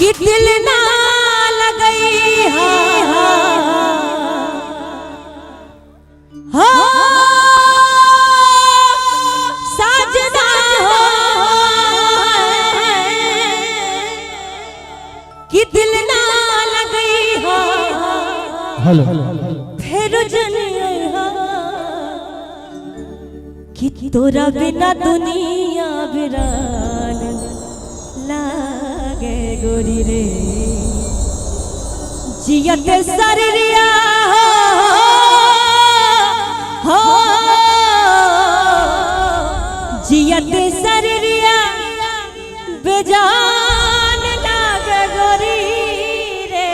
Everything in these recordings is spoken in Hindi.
कि दिल ना लगई हो साजना हो कि दिल ना लगई हो हेलो फिर जनिए हो कि तोरा बिना दुनिया वीरान लागे गोरी रे जियत शरीरिया हो जियत शरीरिया बेजान लागे गोरी रे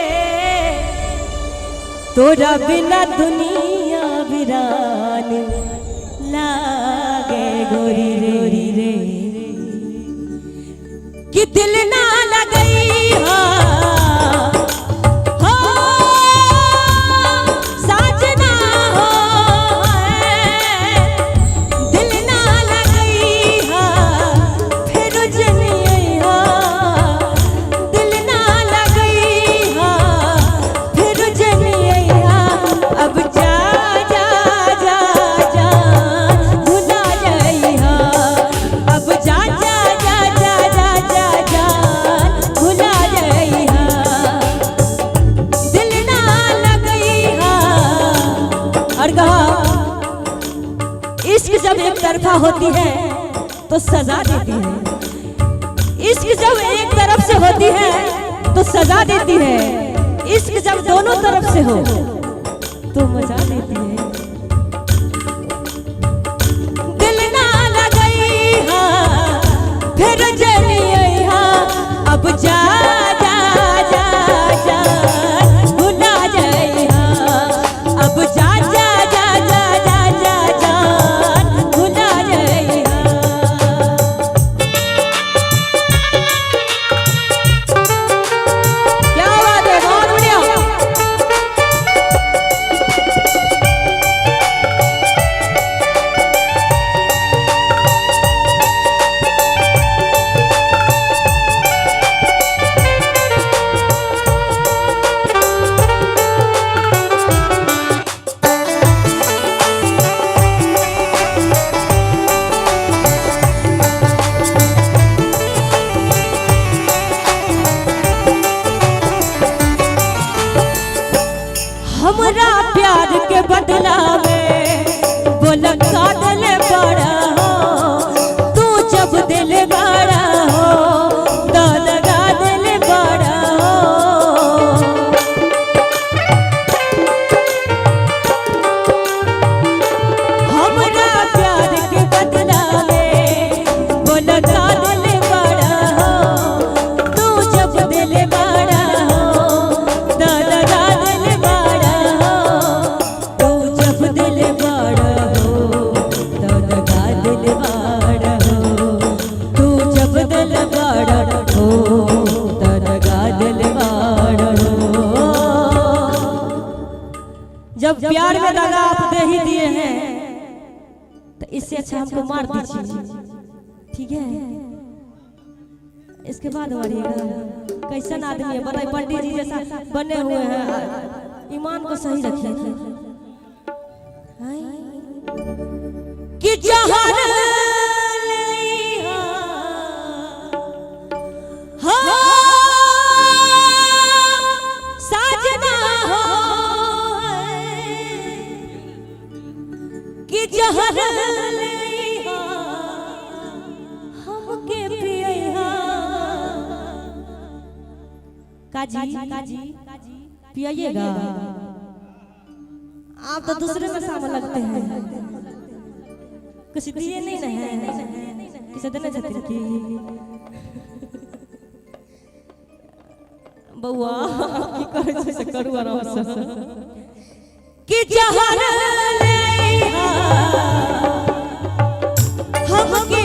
तोरा बिना दुनिया वीरान लागे गोरी रे कि दिल ना लगई हो साजना हो दिल ना लगई हो फिर जनिए हो दिल ना लगई हो फिर जनिए हो अब जा जा जा जा भुला जाई हो अब जा जा जा जा जा जा जा भुला जाई हो दिल ना लगई हो और कहा इश्क जब एक तरफा होती है तो सजा देती है इश्क जब एक तरफ से होती है तो सजा देती है इश्क जब दोनों तरफ से हो तो मजा देती है दिल ना लगई हो फिर जनिए हो अब जा जा जा जा भुला जाई हो अब जा जा जा जा जा जा जा भुला जाई हो क्या बात है बहुत बढ़िया हमरा प्यार के बदला में बोला का दिल बड़ा हो तू जब दिल बड़ा हो तो लगा दिल बड़ा हो हमरा प्यार के बदला में बोला का दिल बड़ा हो तू जब दिल बड़ा हो तो लगा दिल बड़ा तू जब दिल बड़ा हो तो लगा दिल बड़ा हो तू जब दिल बड़ा हो तो लगा दिल बड़ा हो जब प्यार में दगा आप दे ही दिए हैं तो इससे अच्छा हमको मार दीजिए ठीक है इसके बाद मारिएगा कैसन आदमी है बताइए पंडित जी जैसा बने हुए हैं ईमान को सही रखिए कि जहान लई हो साजना हो कि जहान लई हो हमके पिया काजी पियाइएगा आप तो दूसरे में शामिल लगते हैं कुछ दिए नहीं ना है किसे देना चाहते कि बउआ की करे से करू आराम से कि जहान लई हो हमके